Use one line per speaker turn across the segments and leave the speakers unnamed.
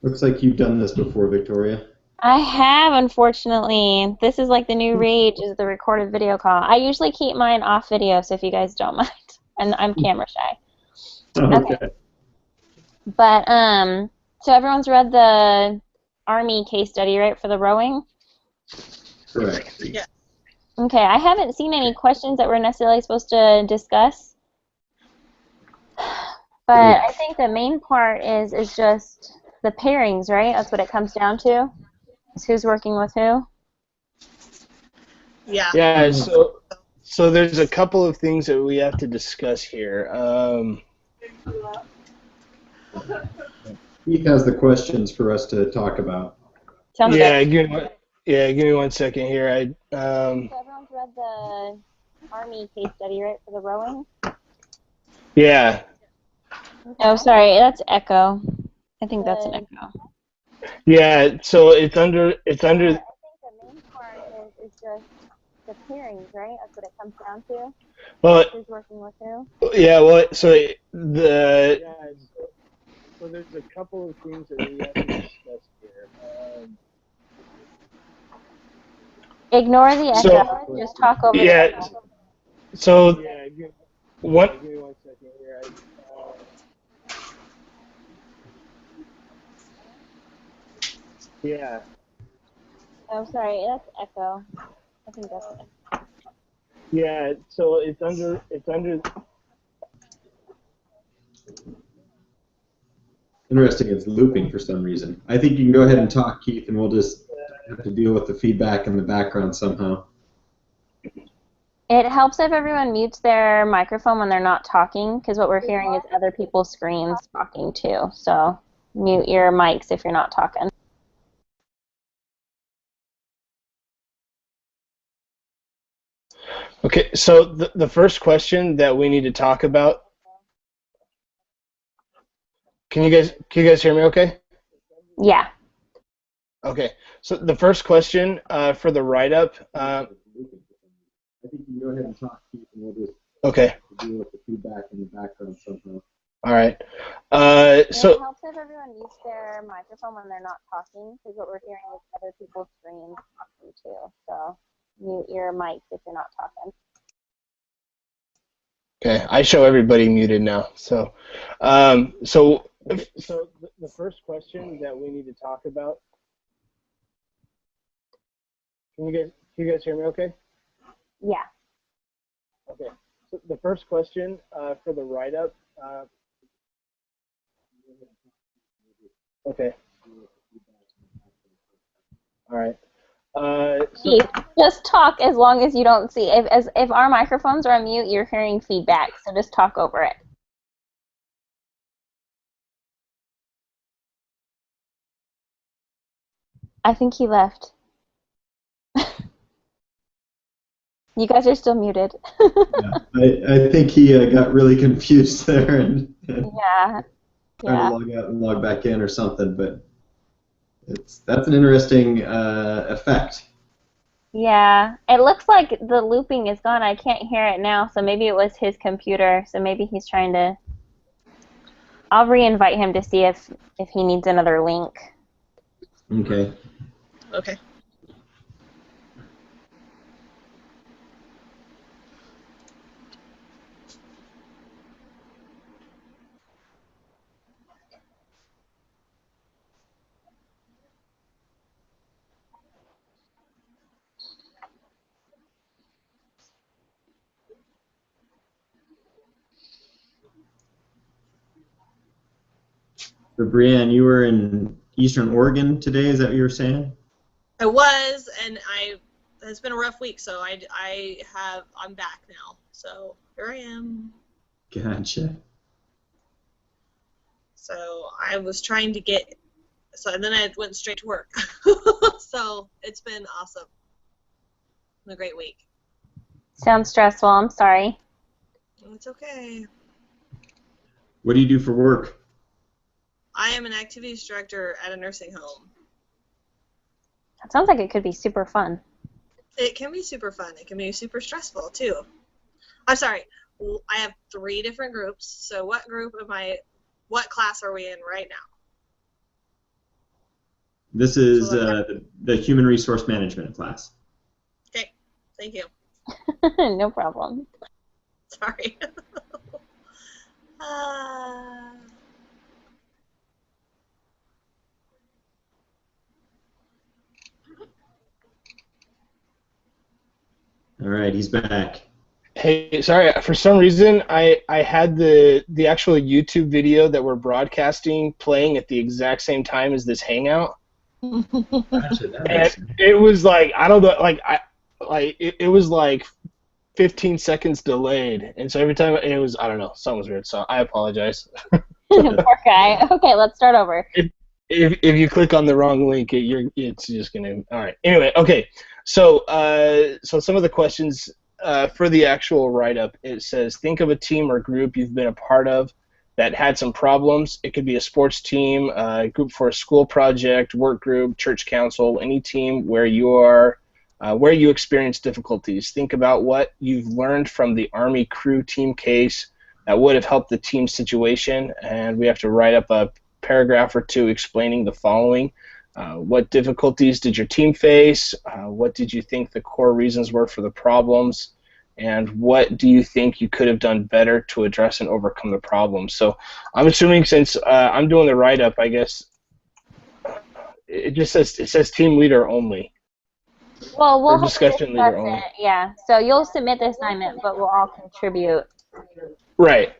Looks like you've done this before, Victoria.
I have, unfortunately. This is like the new rage is the recorded video call. I usually keep mine off video, so if you guys don't mind. And I'm camera shy. Okay.
Okay.
But so everyone's read the Army case study, right, for the rowing?
Correct.
Yeah.
Okay, I haven't seen any questions that we're necessarily supposed to discuss. But I think the main part is just the pairings, right? That's what it comes down to. Is who's working with who.
Yeah.
Yeah, so there's a couple of things that we have to discuss here.
Keith has the questions for us to talk about.
Sounds
yeah,
good.
give me 1 second here.
So everyone's read the Army case study, right, for the rowing?
Yeah,
Oh, sorry, that's echo. I think that's an echo.
yeah. So it's under
I think the main part is just the pairings, right? That's what it comes down to.
well,
Who's working with who?
yeah. Well, so so there's a couple of things that we have to discuss here.
Ignore the
So-
echo. Just talk over the
Yeah.
echo.
So what? Give me 1 second here. Yeah.
Oh, sorry, that's echo. I think that's an echo.
Yeah. So it's under.
Interesting, it's looping for some reason. I think you can go ahead and talk, Keith, and we'll just have to deal with the feedback in the background somehow.
It helps if everyone mutes their microphone when they're not talking, because what we're hearing is other people's screens talking too. So mute your mics if you're not talking.
Okay. So the first question that we need to talk about. Can you guys hear me? Okay.
Yeah.
Okay. So the first question for the write-up.
I think you can go ahead and talk, Keith, and we'll just
Okay.
deal with the feedback in the background somehow.
All right.
It
So
helps if everyone mutes their microphone when they're not talking, because what we're hearing is other people's screens talking too. So mute your mics if you're not talking.
okay, I show everybody muted now. So the first question that we need to talk about. Can you guys hear me? Okay.
Yeah.
Okay. So the first question for the write-up. Okay. All right.
Keith, just talk as long as you don't see. If our microphones are on mute, you're hearing feedback, so just talk over it. I think he left. You guys are still muted.
Yeah, I think he got really confused there and
Yeah.
trying to log out and log back in or something, but that's an interesting effect.
Yeah. It looks like the looping is gone. I can't hear it now, so maybe it was his computer. So maybe he's trying to. I'll re-invite him to see if he needs another link.
Okay.
Okay.
So Brianne, you were in Eastern Oregon today, is that what you were saying?
I was, and it's been a rough week, so I'm back now. So here I am.
Gotcha.
So I was trying to and then I went straight to work. So it's been awesome. Been a great week.
Sounds stressful. I'm sorry.
It's okay.
What do you do for work?
I am an activities director at a nursing home.
That sounds like it could be super fun.
It can be super fun. It can be super stressful, too. I'm sorry. I have 3 different groups. So what class are we in right now?
This is the human resource management class.
Okay, thank you.
No problem.
Sorry. uh,
All right, he's back.
Hey, sorry. For some reason, I had the actual YouTube video that we're broadcasting playing at the exact same time as this Hangout.
Gotcha, that makes
And
sense.
it was like, I don't know, it was like 15 seconds delayed, and so every time it was, I don't know, something was weird. So I apologize.
Poor guy. Okay, let's start over.
If you click on the wrong link, it's just gonna. All right. Anyway, okay. So some of the questions for the actual write-up, it says, think of a team or group you've been a part of that had some problems. It could be a sports team, a group for a school project, work group, church council, any team where you experience difficulties. Think about what you've learned from the Army crew team case that would have helped the team situation, and we have to write up a paragraph or two explaining the following. What difficulties did your team face? What did you think the core reasons were for the problems? And what do you think you could have done better to address and overcome the problems? So I'm assuming, since I'm doing the write-up, I guess it says team leader only.
Well, we'll
Or
have to
discussion
discuss
leader only.
it. Yeah. So you'll submit the assignment, but we'll all contribute.
Right.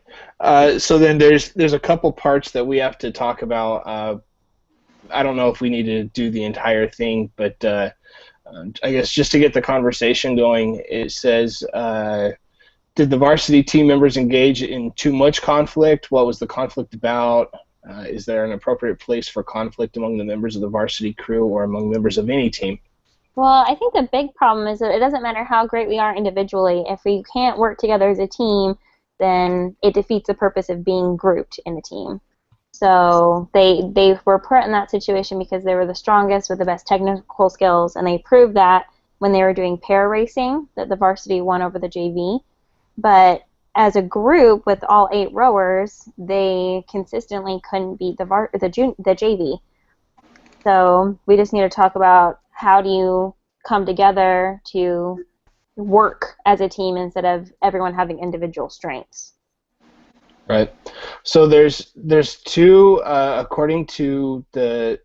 So then there's a couple parts that we have to talk about. I don't know if we need to do the entire thing, but I guess just to get the conversation going, it says, did the varsity team members engage in too much conflict? What was the conflict about? Is there an appropriate place for conflict among the members of the varsity crew or among members of any team?
Well, I think the big problem is that it doesn't matter how great we are individually. If we can't work together as a team, then it defeats the purpose of being grouped in a team. So they were put in that situation because they were the strongest with the best technical skills, and they proved that when they were doing pair racing, that the varsity won over the JV. But as a group with all 8 rowers, they consistently couldn't beat the JV. So we just need to talk about how do you come together to work as a team instead of everyone having individual strengths.
Right. So there's two, according to the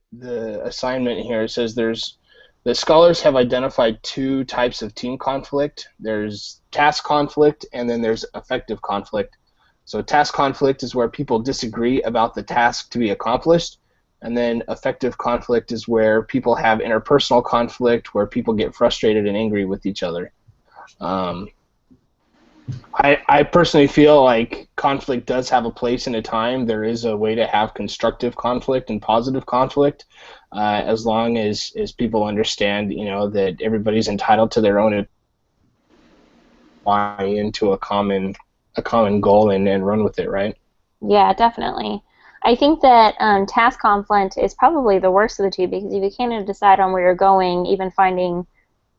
assignment here, it says the scholars have identified 2 types of team conflict. There's task conflict, and then there's effective conflict. So task conflict is where people disagree about the task to be accomplished, and then effective conflict is where people have interpersonal conflict, where people get frustrated and angry with each other. I personally feel like conflict does have a place and a time. There is a way to have constructive conflict and positive conflict, as long as people understand, that everybody's entitled to their own buy into a common goal and run with it, right?
Yeah, definitely. I think that task conflict is probably the worst of the two, because if you can't even decide on where you're going, even finding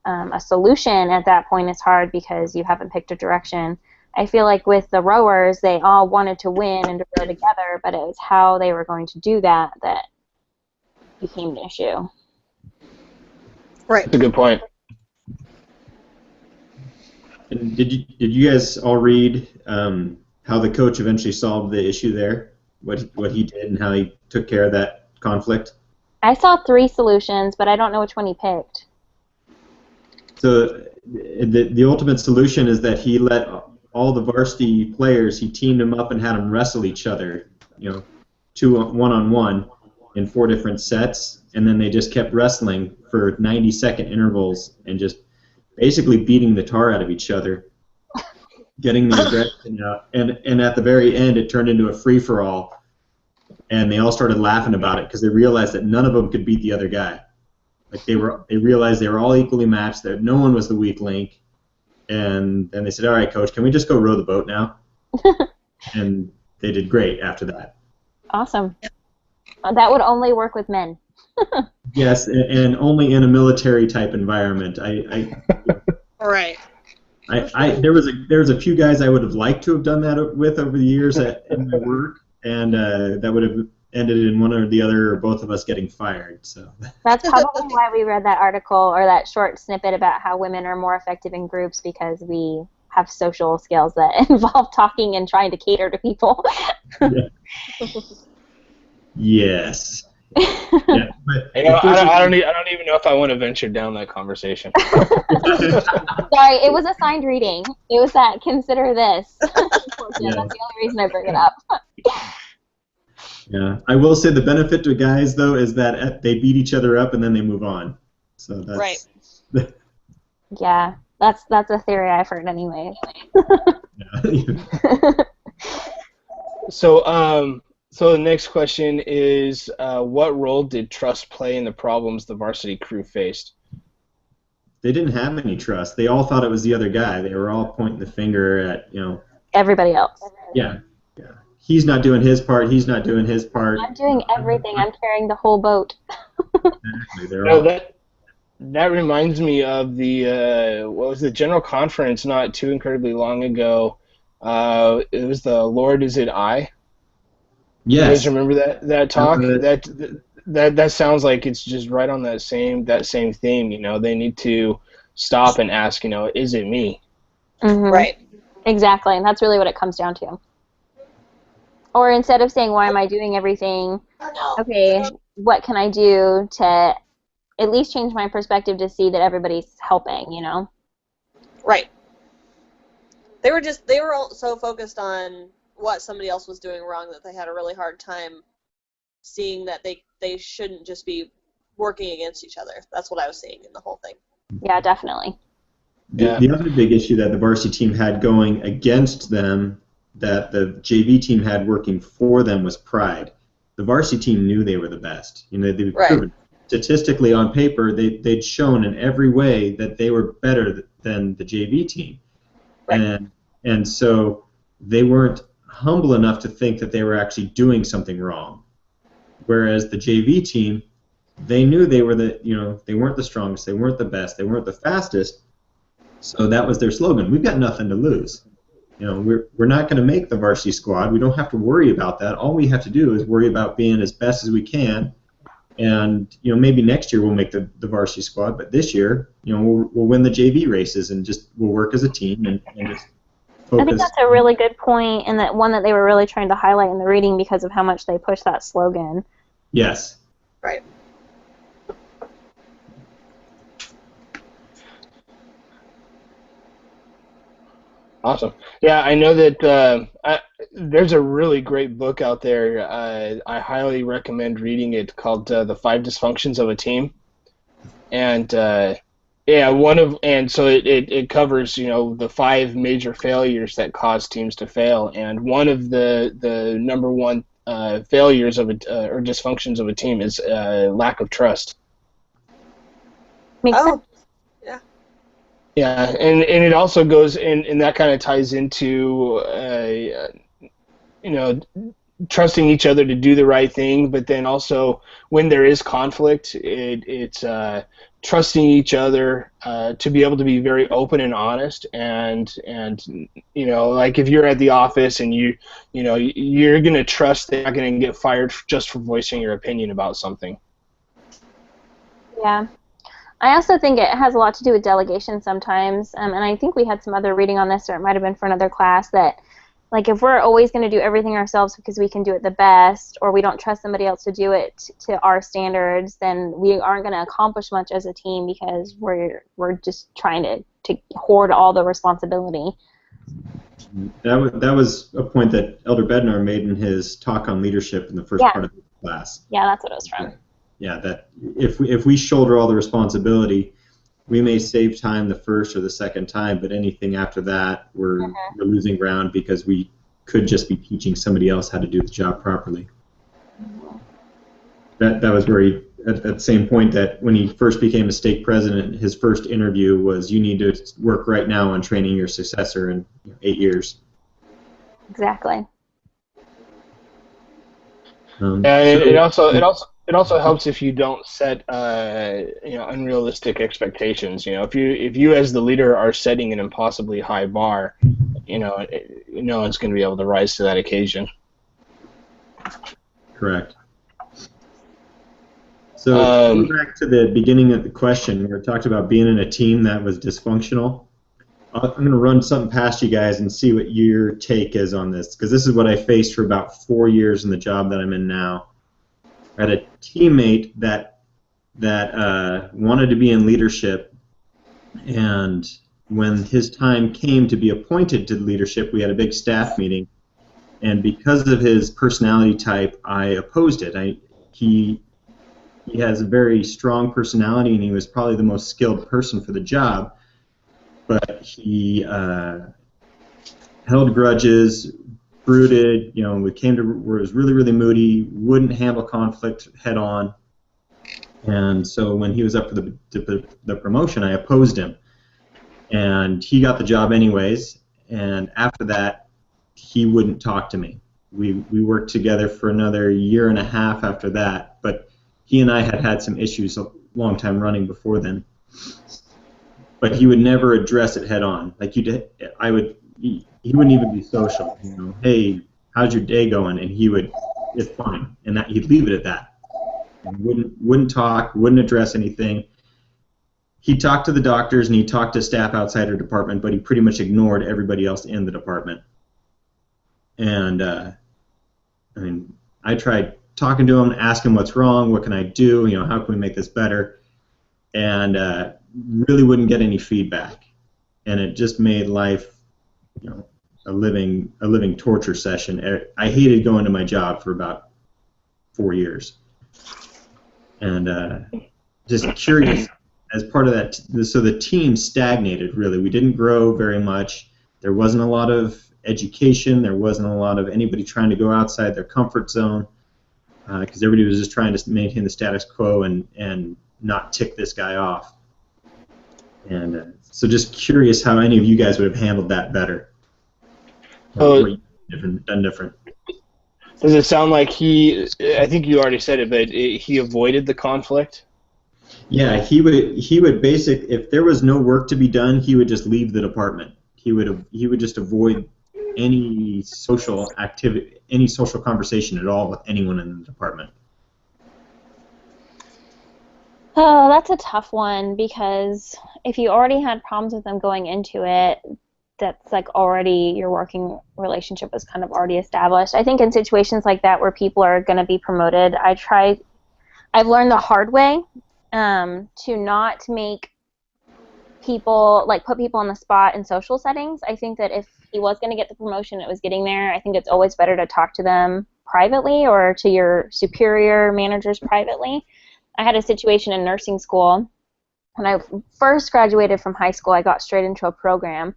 a solution at that point is hard because you haven't picked a direction. I feel like with the rowers, they all wanted to win and to row together, but it was how they were going to do that that became an issue.
right.
That's a good point.
And did you guys all read how the coach eventually solved the issue there? What he did and how he took care of that conflict?
I saw 3 solutions, but I don't know which one he picked.
So the ultimate solution is that he let all the varsity players, he teamed them up and had them wrestle each other, 1-on-1 in 4 different sets, and then they just kept wrestling for 90-second intervals and just basically beating the tar out of each other, getting the aggression out, and at the very end it turned into a free-for-all, and they all started laughing about it because they realized that none of them could beat the other guy. Like they realized they were all equally matched, that no one was the weak link, and then they said, "All right, coach, can we just go row the boat now?" And they did great after that.
Awesome. That would only work with men.
Yes, and only in a military type environment.
All right.
There was a few guys I would have liked to have done that with over the years in my work, and that would have ended in one or the other or both of us getting fired. So
That's probably why we read that article or that short snippet about how women are more effective in groups, because we have social skills that involve talking and trying to cater to people.
Yes. Yeah, but
I don't even know if I want to venture down that conversation.
Sorry, it was a signed reading. It was that consider this.
Yeah.
That's the only reason I bring it up.
Yeah, I will say the benefit to guys though is that they beat each other up and then they move on. So that's
Right.
Yeah, that's a theory I've heard anyway.
Yeah.
So the next question is, what role did trust play in the problems the varsity crew faced?
They didn't have any trust. They all thought it was the other guy. They were all pointing the finger at,
Everybody else.
Yeah. He's not doing his part. He's not doing his part.
I'm doing everything. I'm carrying the whole boat.
Exactly. They're all.
That reminds me of the what was the general conference not too incredibly long ago. It was the Lord Is It I?
Yes.
You guys remember that talk? That sounds like it's just right on that same theme. They need to stop and ask, is it me?
Mm-hmm.
Right.
Exactly, and that's really what it comes down to. Or instead of saying, why am I doing everything, okay, what can I do to at least change my perspective to see that everybody's helping,
Right. They were all so focused on what somebody else was doing wrong that they had a really hard time seeing that they shouldn't just be working against each other. That's what I was seeing in the whole thing.
Yeah, definitely.
The other big issue that the varsity team had going against them that the JV team had working for them was pride. The varsity team knew they were the best. They'd proven statistically on paper they'd shown in every way that they were better than the JV team.
Right.
And so they weren't humble enough to think that they were actually doing something wrong. Whereas the JV team, they knew they were they weren't the strongest, they weren't the best, they weren't the fastest. So that was their slogan. We've got nothing to lose. We're not going to make the varsity squad. We don't have to worry about that. All we have to do is worry about being as best as we can. And maybe next year we'll make the varsity squad, but this year, we'll win the JV races and we'll work as a team and just focus.
I think that's a really good point, and that one that they were really trying to highlight in the reading because of how much they push that slogan.
Yes.
Right.
Awesome. Yeah, I know that there's a really great book out there. I highly recommend reading it called The 5 Dysfunctions of a Team. And so it covers, the 5 major failures that cause teams to fail. And one of the number one failures of or dysfunctions of a team is lack of trust.
Makes sense.
Yeah, and it also goes, and that kind of ties into, trusting each other to do the right thing, but then also when there is conflict, it's trusting each other to be able to be very open and honest, and like if you're at the office and you're going to trust that you're not going to get fired just for voicing your opinion about something.
Yeah. I also think it has a lot to do with delegation sometimes, and I think we had some other reading on this, or it might have been for another class, that like if we're always going to do everything ourselves because we can do it the best, or we don't trust somebody else to do it to our standards, then we aren't going to accomplish much as a team because we're just trying to hoard all the responsibility.
That was a point that Elder Bednar made in his talk on leadership in the first part of the class.
Yeah, that's what it was from.
Yeah, that if we shoulder all the responsibility, we may save time the first or the second time, but anything after that, we're losing ground because we could just be teaching somebody else how to do the job properly. That was where he, at that same point, that when he first became a stake president, his first interview was, you need to work right now on training your successor in 8 years.
Exactly.
It also helps if you don't set unrealistic expectations. If you as the leader are setting an impossibly high bar, no one's going to be able to rise to that occasion.
Correct. So going back to the beginning of the question, where it talked about being in a team that was dysfunctional, I'm going to run something past you guys and see what your take is on this, because this is what I faced for about 4 years in the job that I'm in now. I had a teammate that wanted to be in leadership, and when his time came to be appointed to leadership, we had a big staff meeting, and because of his personality type, I opposed it. He has a very strong personality, and he was probably the most skilled person for the job, but he held grudges, brooded, we came to where it was really, really moody, wouldn't handle conflict head on, and so when he was up for the promotion, I opposed him, and he got the job anyways, and after that, he wouldn't talk to me. We worked together for another year and a half after that, but he and I had some issues a long time running before then. But he would never address it head on. Like he wouldn't even be social. Hey, how's your day going? And it's fine, and he'd leave it at that. And wouldn't talk, wouldn't address anything. He talked to the doctors and he talked to staff outside our department, but he pretty much ignored everybody else in the department. And I tried talking to him, asking what's wrong, what can I do, how can we make this better, and really wouldn't get any feedback, and it just made life, a living torture session. I hated going to my job for about 4 years, and just curious. As part of that, so the team stagnated, really. We didn't grow very much. There wasn't a lot of education. There wasn't a lot of anybody trying to go outside their comfort zone, because everybody was just trying to maintain the status quo and not tick this guy off. And so just curious how any of you guys would have handled that better. Done different.
Does it sound like I think you already said it, but he avoided the conflict?
Yeah, he would if there was no work to be done, he would just leave the department. He would just avoid any social activity, any social conversation at all with anyone in the department.
Oh, that's a tough one, because if you already had problems with them going into it, that's like already your working relationship was kind of already established. I think in situations like that where people are going to be promoted, I've learned the hard way to not make people, like put people on the spot in social settings. I think that if he was going to get the promotion, it was getting there, I think it's always better to talk to them privately or to your superior managers privately. I had a situation in nursing school. When I first graduated from high school, I got straight into a program,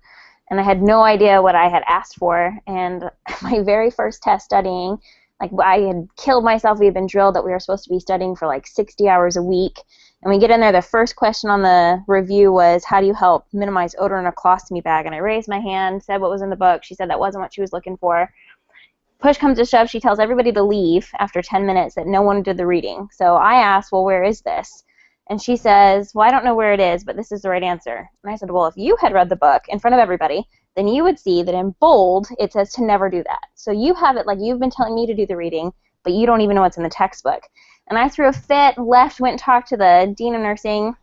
and I had no idea what I had asked for. And my very first test studying, like I had killed myself. We had been drilled that we were supposed to be studying for like 60 hours a week. And we get in there, the first question on the review was, how do you help minimize odor in a colostomy bag? And I raised my hand, said what was in the book. She said that wasn't what she was looking for. Push comes to shove, she tells everybody to leave after 10 minutes, that no one did the reading. So I asked, well, where is this? And she says, well, I don't know where it is, but this is the right answer. And I said, well, if you had read the book in front of everybody, then you would see that in bold it says to never do that. So you have it like you've been telling me to do the reading, but you don't even know what's in the textbook. And I threw a fit, left, went and talked to the dean of nursing.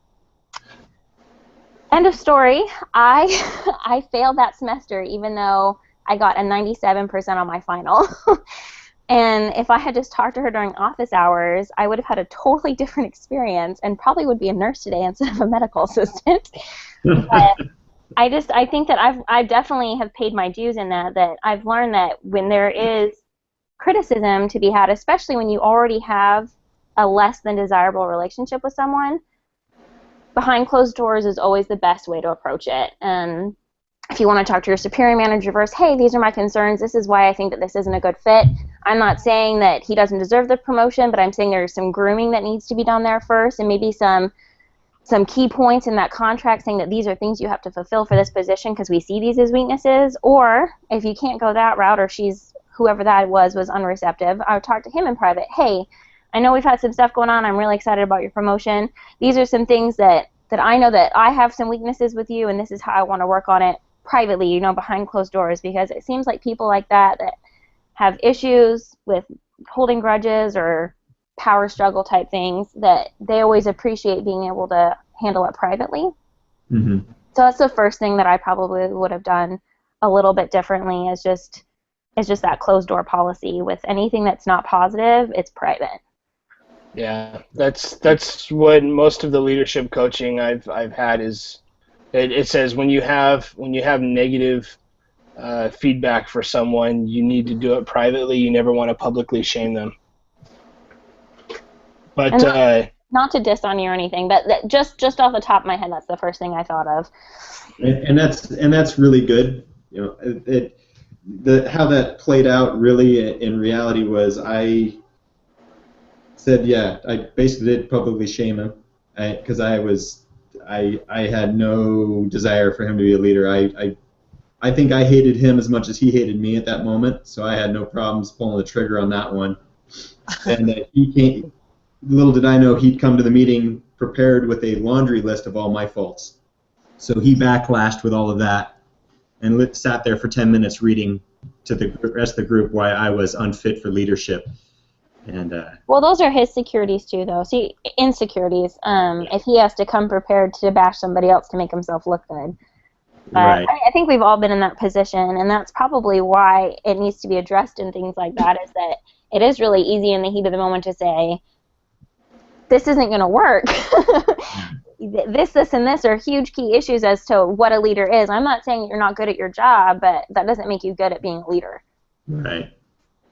End of story. I failed that semester, even though I got a 97% on my final. And if I had just talked to her during office hours, I would have had a totally different experience and probably would be a nurse today instead of a medical assistant. But I think that I definitely have paid my dues in that I've learned that when there is criticism to be had, especially when you already have a less than desirable relationship with someone, behind closed doors is always the best way to approach it. And if you want to talk to your superior manager first, hey, these are my concerns, this is why I think that this isn't a good fit. I'm not saying that he doesn't deserve the promotion, but I'm saying there's some grooming that needs to be done there first, and maybe some key points in that contract saying that these are things you have to fulfill for this position because we see these as weaknesses. Or if you can't go that route, or whoever that was unreceptive, I would talk to him in private. Hey, I know we've had some stuff going on. I'm really excited about your promotion. These are some things that I know that I have some weaknesses with you, and this is how I want to work on it privately, behind closed doors, because it seems like people like that have issues with holding grudges or power struggle type things, that they always appreciate being able to handle it privately.
Mm-hmm.
So that's the first thing that I probably would have done a little bit differently, is just that closed door policy. With anything that's not positive, it's private.
Yeah, that's what most of the leadership coaching I've had is. It says when you have negative feedback for someone, you need to do it privately. You never want to publicly shame them. But
not to diss on you or anything, but just off the top of my head, that's the first thing I thought of.
And that's really good. You know, how that played out really in reality was I said, yeah, I basically did publicly shame him because I had no desire for him to be a leader. I think I hated him as much as he hated me at that moment, so I had no problems pulling the trigger on that one. And he came. Little did I know he'd come to the meeting prepared with a laundry list of all my faults. So he backlashed with all of that and sat there for 10 minutes reading to the rest of the group why I was unfit for leadership. And
well, those are his securities too, though. See, insecurities. If he has to come prepared to bash somebody else to make himself look good.
Right.
I think we've all been in that position, and that's probably why it needs to be addressed in things like that, is that it is really easy in the heat of the moment to say, this isn't going to work. This, and this are huge key issues as to what a leader is. I'm not saying you're not good at your job, but that doesn't make you good at being a leader.
Right.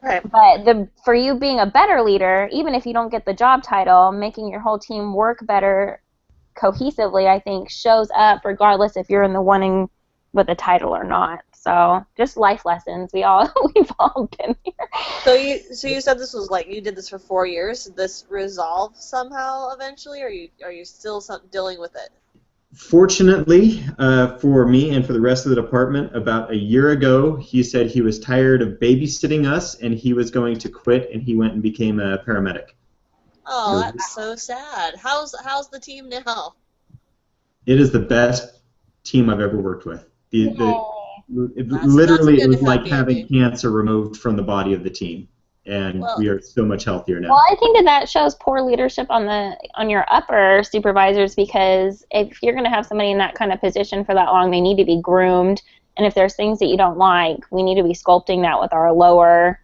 Right.
But for you being a better leader, even if you don't get the job title, making your whole team work better cohesively, I think, shows up regardless if you're in the one with the title or not. So just life lessons. We've all been here.
So you said this was like you did this for 4 years. Did this resolve somehow eventually, or are you still dealing with it?
Fortunately for me and for the rest of the department, about a year ago, he said he was tired of babysitting us and he was going to quit, and he went and became a paramedic.
Oh, that's so sad. How's the team now?
It is the best team I've ever worked with.
That's
Literally,
good
it was
to
like
have
having cancer removed from the body of the team, and we are so much healthier now.
Well, I think that shows poor leadership on your upper supervisors, because if you're going to have somebody in that kind of position for that long, they need to be groomed, and if there's things that you don't like, we need to be sculpting that with our lower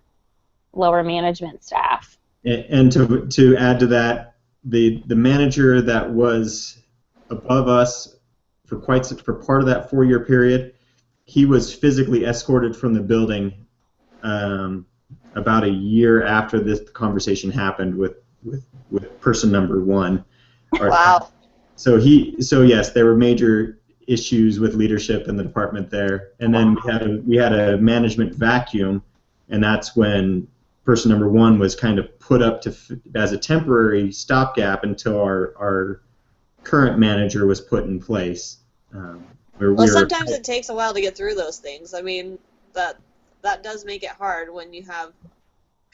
management staff.
And to add to that, the manager that was above us for part of that 4-year period, he was physically escorted from the building about a year after this conversation happened with person number 1.
Wow.
So yes, there were major issues with leadership in the department there, and then we had a management vacuum, and that's when person number 1 was kind of put up as a temporary stopgap until our current manager was put in place.
Sometimes it takes a while to get through those things. I mean, that does make it hard when you have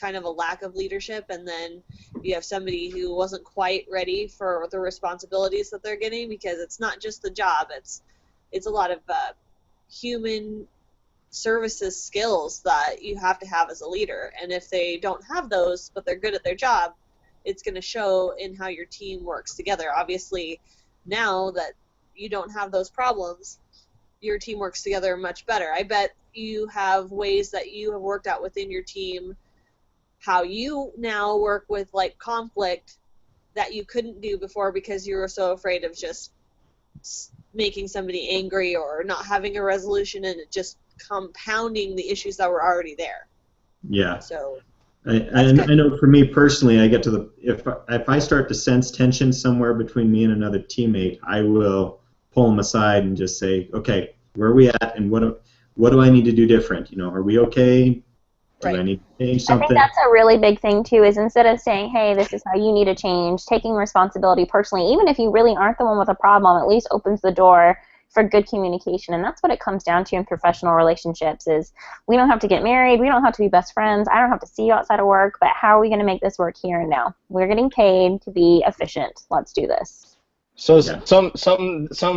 kind of a lack of leadership, and then you have somebody who wasn't quite ready for the responsibilities that they're getting, because it's not just the job, it's a lot of human services skills that you have to have as a leader, and if they don't have those but they're good at their job, it's going to show in how your team works together. Obviously, now that you don't have those problems, your team works together much better. I bet you have ways that you have worked out within your team how you now work with like conflict that you couldn't do before because you were so afraid of just making somebody angry or not having a resolution, and it just compounding the issues that were already there.
Yeah.
So
I know for me personally, I get to if I start to sense tension somewhere between me and another teammate, I will pull them aside and just say, okay, where are we at, and what do I need to do different? Are we okay? Do I need to change something?
I think that's a really big thing too, is instead of saying, hey, this is how you need to change, taking responsibility personally, even if you really aren't the one with a problem, at least opens the door for good communication. And that's what it comes down to in professional relationships, is we don't have to get married, we don't have to be best friends, I don't have to see you outside of work, but how are we going to make this work here and now? We're getting paid to be efficient. Let's do this.
So some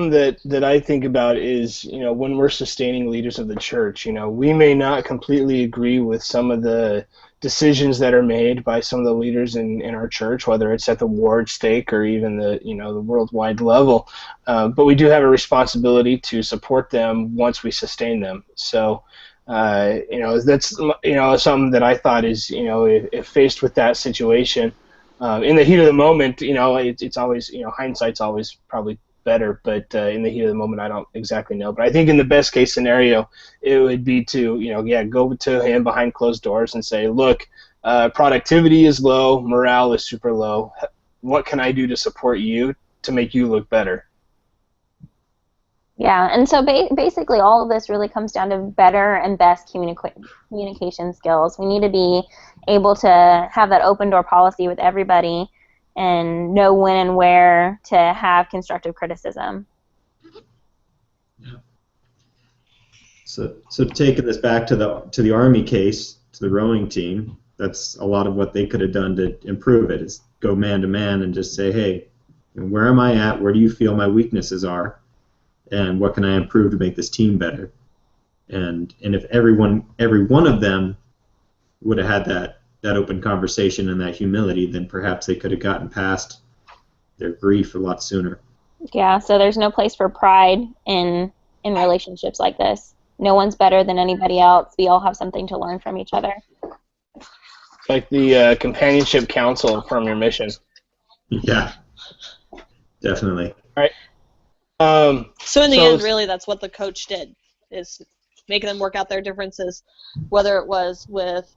that I think about is, when we're sustaining leaders of the church, we may not completely agree with some of the decisions that are made by some of the leaders in our church, whether it's at the ward stake or even the worldwide level. But we do have a responsibility to support them once we sustain them. So, that's something that I thought is, if faced with that situation, in the heat of the moment, it's always, hindsight's always probably better, but in the heat of the moment, I don't exactly know. But I think in the best case scenario, it would be to, go to him behind closed doors and say, look, productivity is low, morale is super low. What can I do to support you to make you look better?
Yeah, and so basically all of this really comes down to better and best communication skills. We need to be able to have that open door policy with everybody and know when and where to have constructive criticism.
Yeah. So taking this back to the Army case, to the rowing team, that's a lot of what they could have done to improve it, is go man to man and just say, hey, where am I at? Where do you feel my weaknesses are? And what can I improve to make this team better? And if every one of them would have had that open conversation and that humility, then perhaps they could have gotten past their grief a lot sooner.
Yeah, so there's no place for pride in relationships like this. No one's better than anybody else. We all have something to learn from each other.
It's like the companionship council from your mission.
Yeah, definitely.
All right.
So in the end, really, that's what the coach did, is making them work out their differences, whether it was with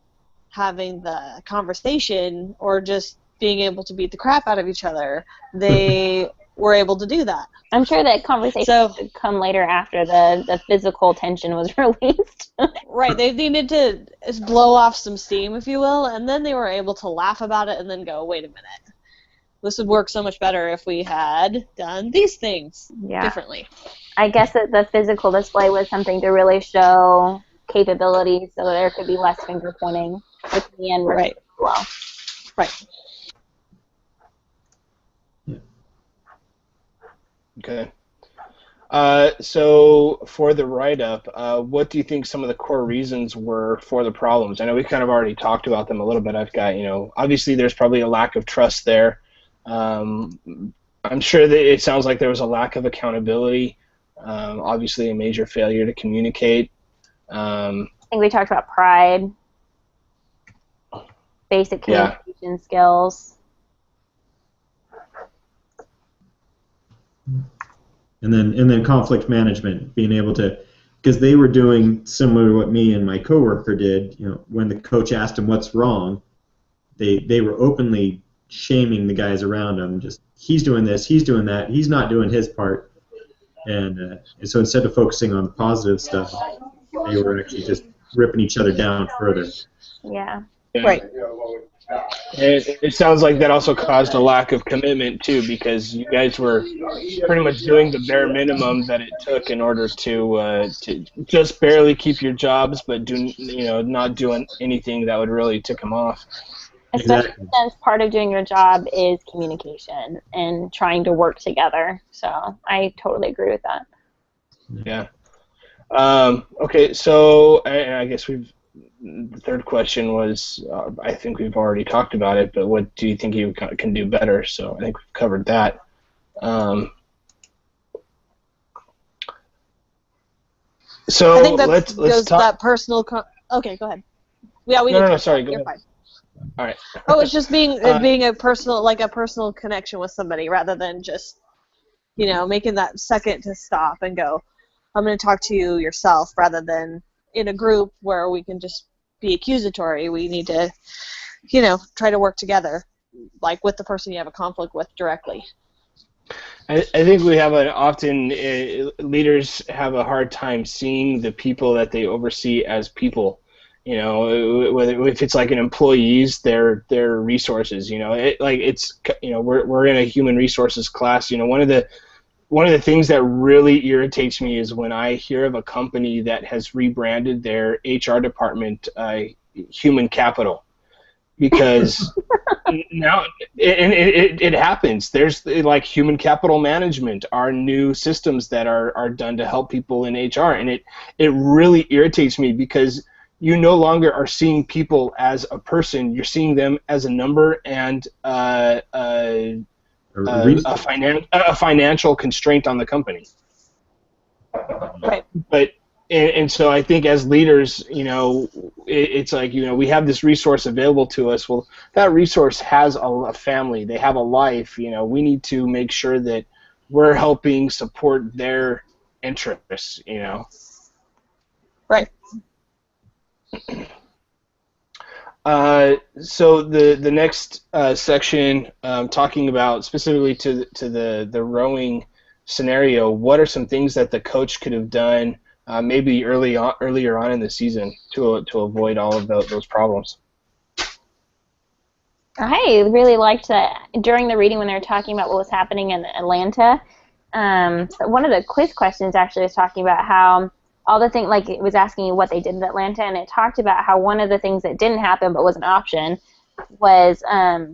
having the conversation or just being able to beat the crap out of each other. They were able to do that.
I'm sure that conversation would come later after the physical tension was released.
Right, they needed to blow off some steam, if you will, and then they were able to laugh about it and then go, wait a minute. This would work so much better if we had done these things differently.
I guess that the physical display was something to really show capabilities, so there could be less finger pointing, which in the end worked as well.
Right.
Yeah.
Okay. So for the write-up, what do you think some of the core reasons were for the problems? I know we kind of already talked about them a little bit. I've got, obviously there's probably a lack of trust there. I'm sure that it sounds like there was a lack of accountability. Obviously a major failure to communicate.
I think we talked about pride, basic communication skills.
And then conflict management, being able to, because they were doing similar to what me and my coworker did. When the coach asked them what's wrong, they were openly shaming the guys around him. Just, he's doing this, he's doing that, he's not doing his part. And so instead of focusing on the positive stuff, they were actually just ripping each other down further.
Yeah.
Right.
It sounds like that also caused a lack of commitment too, because you guys were pretty much doing the bare minimum that it took in order to just barely keep your jobs, but not doing anything that would really tick them off.
Especially since part of doing your job is communication and trying to work together. So I totally agree with that.
Yeah. Okay, so I guess the third question was, I think we've already talked about it, but what do you think you can do better? So I think we've covered that. So
I think that
let's
goes
talk.
that personal. Okay, go ahead. Yeah, we didn't.
No, sorry. Go
You're
ahead.
fine.
All right.
Oh, it's just being a personal connection with somebody rather than just, making that second to stop and go, I'm going to talk to you yourself, rather than in a group where we can just be accusatory. We need to, try to work together, like with the person you have a conflict with directly.
I think we have often leaders have a hard time seeing the people that they oversee as people. Whether if it's like an employees, their resources. We're in a human resources class. One of the things that really irritates me is when I hear of a company that has rebranded their HR department Human Capital, because now it happens. There's like Human Capital Management are new systems that are done to help people in HR, and it really irritates me because you no longer are seeing people as a person. You're seeing them as a number and a financial constraint on the company.
Right.
But and so I think as leaders, it's like, we have this resource available to us. Well, that resource has a family. They have a life. We need to make sure that we're helping support their interests.
Right.
So the next section, talking about specifically to the rowing scenario, what are some things that the coach could have done maybe earlier on in the season to avoid all of those problems?
I really liked that during the reading when they were talking about what was happening in Atlanta. One of the quiz questions actually was talking about how all the things, like it was asking you what they did in Atlanta, and it talked about how one of the things that didn't happen but was an option was, how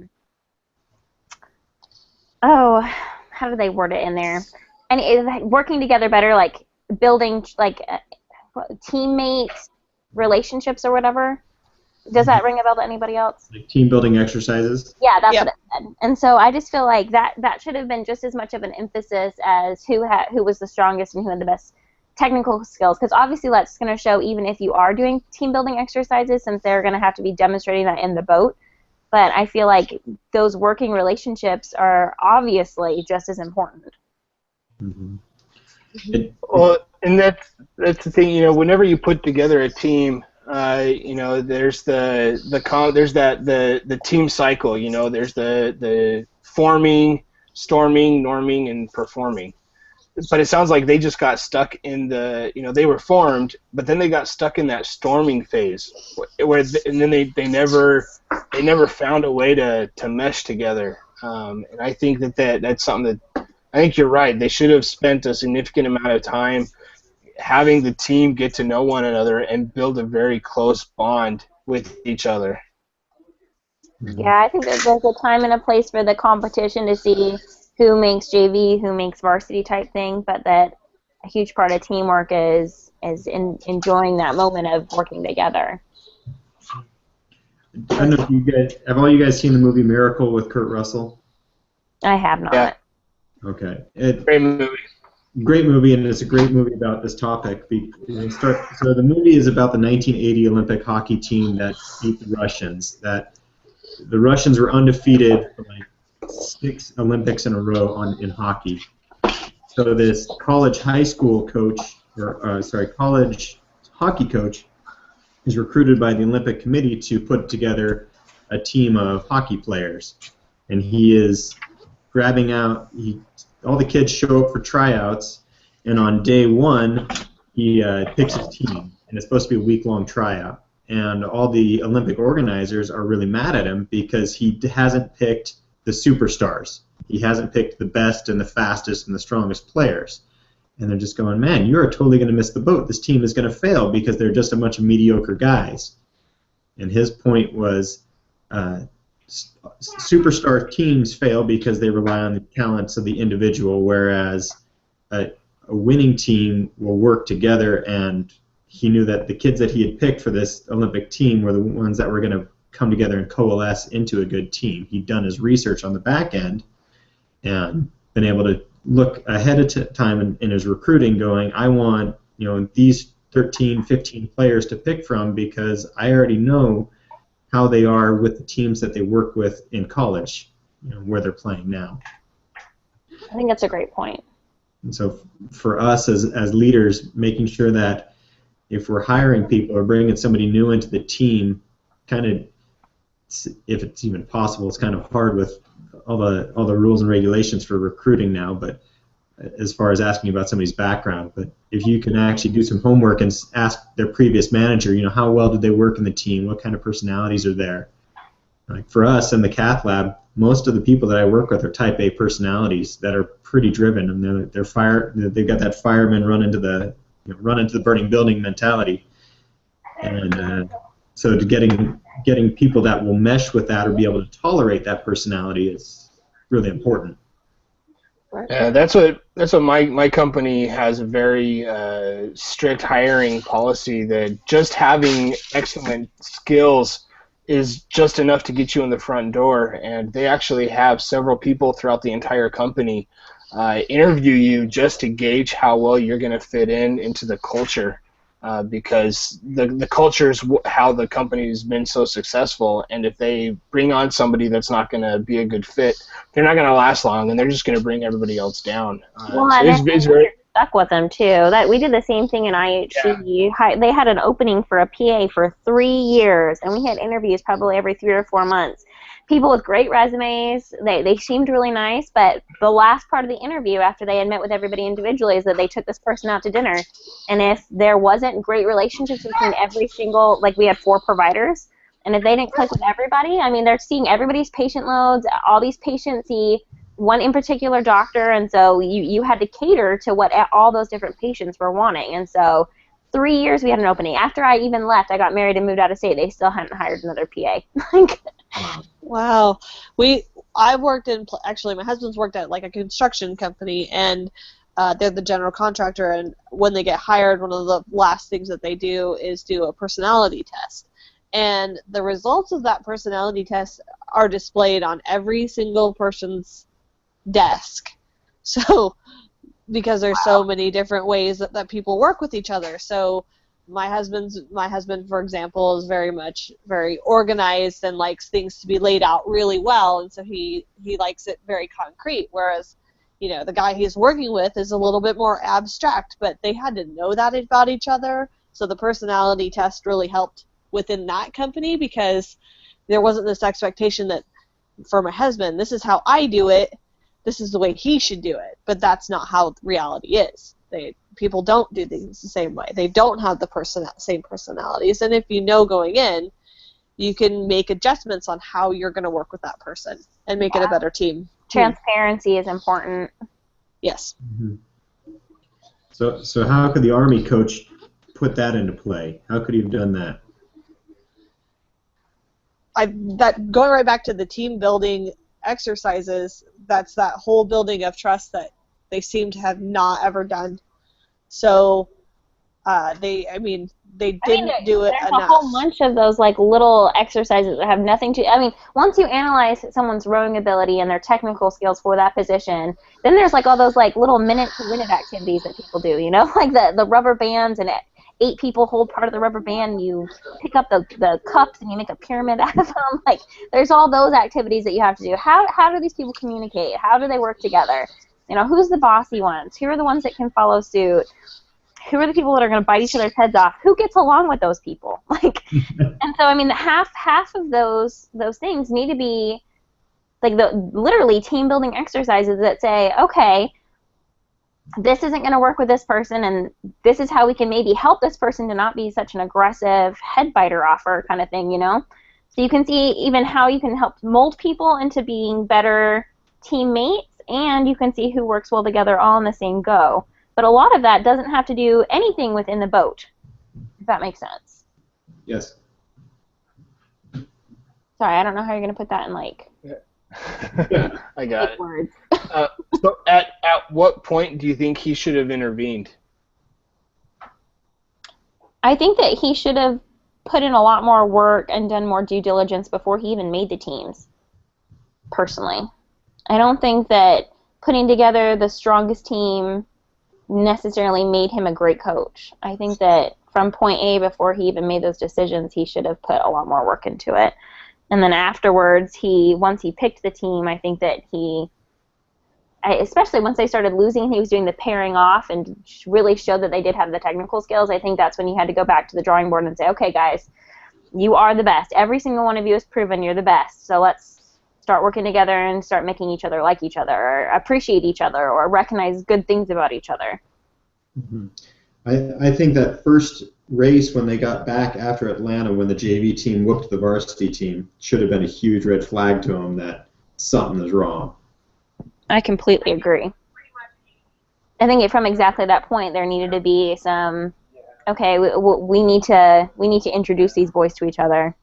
did they word it in there? And it was like working together better, like building like teammates relationships or whatever. Does that ring a bell to anybody else?
Like team building exercises.
Yeah, that's what it said. And so I just feel like that should have been just as much of an emphasis as who was the strongest and who had the best technical skills, because obviously that's going to show even if you are doing team building exercises, since they're going to have to be demonstrating that in the boat. But I feel like those working relationships are obviously just as important.
Mm-hmm.
Well, and that's the thing. Whenever you put together a team, there's the team cycle. There's the forming, storming, norming, and performing. But it sounds like they just got stuck in they were formed, but then they got stuck in that storming phase, and then they never found a way to mesh together. And I think that's something that, I think you're right. They should have spent a significant amount of time having the team get to know one another and build a very close bond with each other.
Yeah, I think that there's a time and a place for the competition to see who makes JV, who makes varsity type thing, but that a huge part of teamwork is enjoying that moment of working together.
I don't know if have all you guys seen the movie Miracle with Kurt Russell?
I have not.
Yeah.
Okay.
Great movie.
Great movie, and it's a great movie about this topic. So the movie is about the 1980 Olympic hockey team that beat the Russians. That the Russians were undefeated for like 6 Olympics in a row in hockey. So this college hockey coach is recruited by the Olympic Committee to put together a team of hockey players, and he is grabbing out. All the kids show up for tryouts, and on day 1, he picks his team, and it's supposed to be a week-long tryout. And all the Olympic organizers are really mad at him because he hasn't picked the superstars. He hasn't picked the best and the fastest and the strongest players. And they're just going, man, you're totally going to miss the boat. This team is going to fail because they're just a bunch of mediocre guys. And his point was, superstar teams fail because they rely on the talents of the individual, whereas a winning team will work together. And he knew that the kids that he had picked for this Olympic team were the ones that were going to come together and coalesce into a good team. He'd done his research on the back end and been able to look ahead of time in his recruiting, going, I want these 13, 15 players to pick from because I already know how they are with the teams that they work with in college, where they're playing now.
I think that's a great point.
And so for us as leaders, making sure that if we're hiring people or bringing somebody new into the team, kind of, if it's even possible, it's kind of hard with all the rules and regulations for recruiting now, but as far as asking about somebody's background. But if you can actually do some homework and ask their previous manager, how well did they work in the team? What kind of personalities are there? Like for us in the Cath Lab, most of the people that I work with are Type A personalities that are pretty driven, and they've got that fireman run into the burning building mentality. And so to getting people that will mesh with that or be able to tolerate that personality is really important.
Yeah, that's what my company has, a very strict hiring policy that just having excellent skills is just enough to get you in the front door, and they actually have several people throughout the entire company interview you just to gauge how well you're going to fit into the culture, because the culture is how the company's been so successful, and if they bring on somebody that's not going to be a good fit, they're not going to last long, and they're just going to bring everybody else down.
Well,
So
and
it's very
stuck with them too. That we did the same thing in IHC. They had an opening for a PA for 3 years, and we had interviews probably every 3 or 4 months. People with great resumes. They seemed really nice, but the last part of the interview, after they had met with everybody individually, is that they took this person out to dinner, and if there wasn't great relationships between every single, like we had 4 providers, and if they didn't click with everybody, I mean, they're seeing everybody's patient loads. All these patients see one in particular doctor, and so you had to cater to what all those different patients were wanting. And so 3 years we had an opening. After I even left, I got married and moved out of state. They still hadn't hired another PA.
Wow. I've worked in, actually my husband's worked at like a construction company, and they're the general contractor, and when they get hired, one of the last things that they do is do a personality test. And the results of that personality test are displayed on every single person's desk. So, because there's so many different ways that people work with each other. So my husband, for example, is very organized and likes things to be laid out really well, and so he likes it very concrete, whereas the guy he's working with is a little bit more abstract, but they had to know that about each other. So the personality test really helped within that company, because there wasn't this expectation that for my husband, this is how I do it, this is the way he should do it, but that's not how reality is. People don't do things the same way. They don't have the same personalities, and if you know going in, you can make adjustments on how you're going to work with that person and make it a better team.
Transparency is important.
Yes.
Mm-hmm. So how could the Army coach put that into play? How could he have done that?
Going right back to the team building exercises, that's that whole building of trust that they seem to have not ever done. So they didn't do it
there's
enough.
a whole bunch of those like little exercises that have nothing to, I mean, once you analyze someone's rowing ability and their technical skills for that position, then there's like all those like little minute to win it activities that people do, like the rubber bands, and 8 people hold part of the rubber band, and you pick up the cups and you make a pyramid out of them. Like, there's all those activities that you have to do. How do these people communicate? How do they work together? Who's the bossy ones? Who are the ones that can follow suit? Who are the people that are going to bite each other's heads off? Who gets along with those people? And so, I mean, half of those things need to be like literally team building exercises that say, okay, this isn't going to work with this person, and this is how we can maybe help this person to not be such an aggressive head biter offer kind of thing, So you can see even how you can help mold people into being better teammates, and you can see who works well together all in the same go. But a lot of that doesn't have to do anything within the boat, if that makes sense.
Yes.
Sorry, I don't know how you're going to put that in
I got it.
words.
So at what point do you think he should have intervened?
I think that he should have put in a lot more work and done more due diligence before he even made the teams, personally. I don't think that putting together the strongest team necessarily made him a great coach. I think that from point A, before he even made those decisions, he should have put a lot more work into it. And then afterwards, once he picked the team, I think that especially once they started losing, he was doing the pairing off and really showed that they did have the technical skills. I think that's when he had to go back to the drawing board and say, okay, guys, you are the best. Every single one of you has proven you're the best. So let's start working together and start making each other like each other, or appreciate each other, or recognize good things about each other.
Mm-hmm. I think that first race when they got back after Atlanta, when the JV team whooped the varsity team, should have been a huge red flag to them that something is wrong.
I completely agree. I think from exactly that point, there needed to be some, okay, we need to introduce these boys to each other.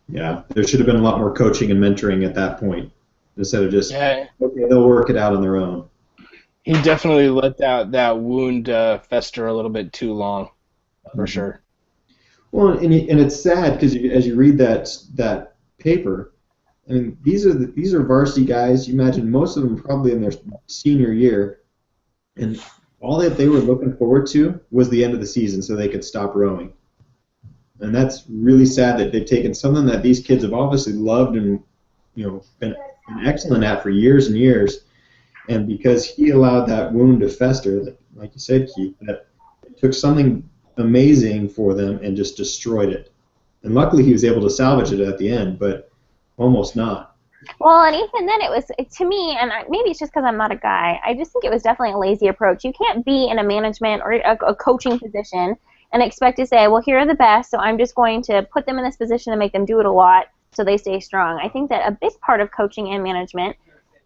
Yeah, there should have been a lot more coaching and mentoring at that point, instead of just,
Yeah.
okay, they'll work it out on their own.
He definitely let that wound fester a little bit too long, for sure.
Well, and it's sad because as you read that paper, I mean, these are varsity guys. You imagine most of them probably in their senior year, and all that they were looking forward to was the end of the season so they could stop rowing. And that's really sad that they've taken something that these kids have obviously loved and been excellent at for years and years, and because he allowed that wound to fester, like you said, Keith, that it took something amazing for them and just destroyed it. And luckily he was able to salvage it at the end, but almost not.
Well, and even then to me, and maybe it's just because I'm not a guy, I just think it was definitely a lazy approach. You can't be in a management or a coaching position and expect to say, well, here are the best, so I'm just going to put them in this position and make them do it a lot so they stay strong. I think that a big part of coaching and management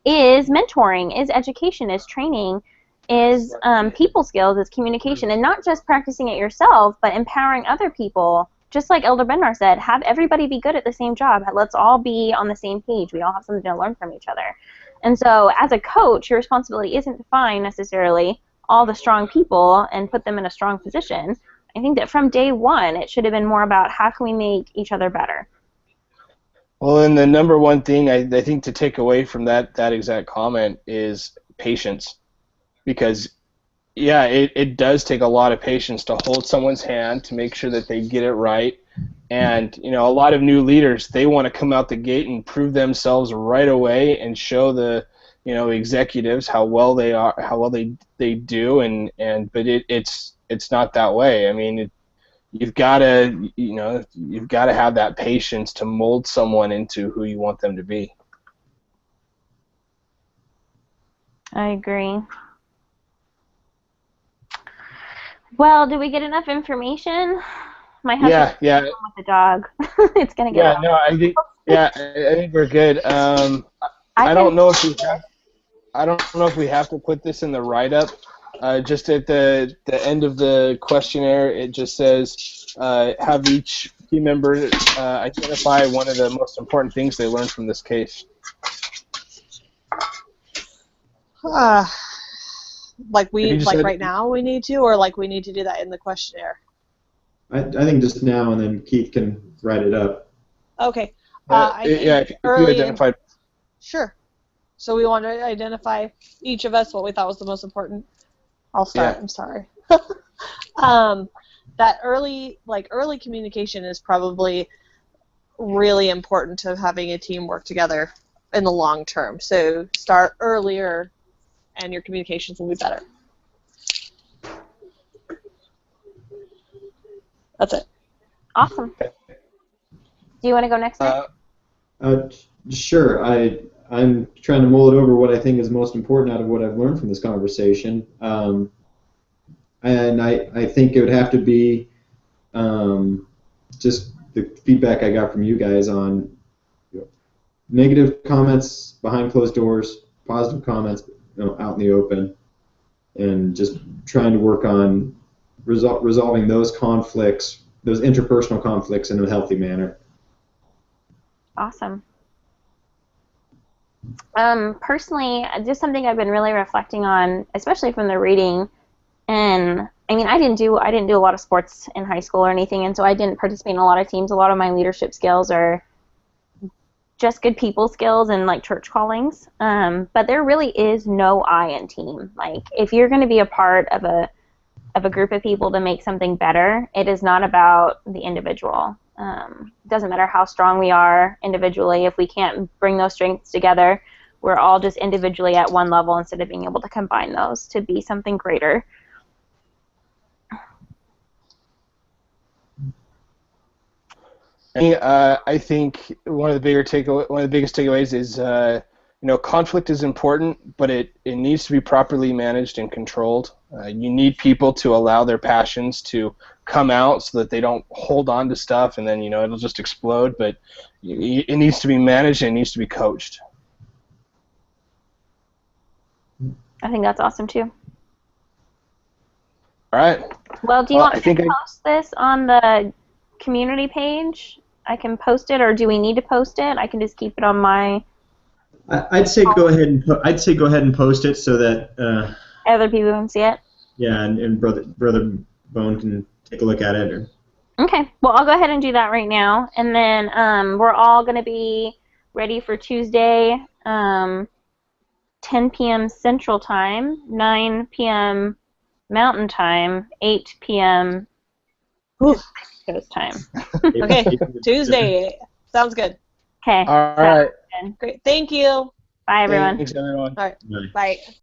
is mentoring, is education, is training, is people skills, is communication, and not just practicing it yourself, but empowering other people. Just like Elder Bednar said, have everybody be good at the same job. Let's all be on the same page. We all have something to learn from each other. And so as a coach, your responsibility isn't to find necessarily all the strong people and put them in a strong position. I think that from day one, it should have been more about how can we make each other better.
Well, and the number one thing I think to take away from that exact comment is patience. Because, yeah, it does take a lot of patience to hold someone's hand, to make sure that they get it right. And, a lot of new leaders, they want to come out the gate and prove themselves right away and show the, executives how well they are, how well they do. But it's not that way. I mean, you've got to have that patience to mold someone into who you want them to be.
I agree. Well, do we get enough information? My husband's
yeah.
with the dog. It's gonna get.
Yeah, no, I think we're good. I don't know if we have to put this in the write-up. Just at the end of the questionnaire, it just says have each team member identify one of the most important things they learned from this case.
Like right now we need to, or like we need to do that in the questionnaire?
I think just now, and then Keith can write it up.
Okay.
If you identified.
Sure. So we want to identify each of us what we thought was the most important. I'll start. Yeah. I'm sorry. That early communication is probably really important to having a team work together in the long term. So start earlier, and your communications will be better. That's it.
Awesome. Do you want to go next?
Sure. I'm trying to mull it over what I think is most important out of what I've learned from this conversation. And I think it would have to be just the feedback I got from you guys on negative comments behind closed doors, positive comments out in the open, and just trying to work on resolving those conflicts, those interpersonal conflicts, in a healthy manner.
Awesome. Personally, just something I've been really reflecting on, especially from the reading, and I mean, I didn't do a lot of sports in high school or anything, and so I didn't participate in a lot of teams. A lot of my leadership skills are just good people skills and like church callings. But there really is no I in team. Like, if you're going to be a part of a group of people to make something better, it is not about the individual. It doesn't matter how strong we are individually. If we can't bring those strengths together, we're all just individually at one level instead of being able to combine those to be something greater.
I think one of the biggest takeaways is conflict is important, but it needs to be properly managed and controlled. You need people to allow their passions to come out so that they don't hold on to stuff and then it'll just explode. But it needs to be managed and it needs to be coached.
I think that's awesome too.
All right.
Well, do you want me to post this on the community page? I can post it, or do we need to post it? I can just keep it on my.
I'd say go ahead and post it so that
Other people can see it.
Yeah, and brother Bone can take a look at it. Or...
Okay. Well, I'll go ahead and do that right now, and then we're all gonna be ready for Tuesday, 10 p.m. Central Time, 9 p.m. Mountain Time, 8 p.m. Coast Time.
Okay, Tuesday. Sounds good.
Okay.
All right.
Great. Thank you.
Bye, everyone.
Thanks, everyone.
All right.
Bye.
Bye.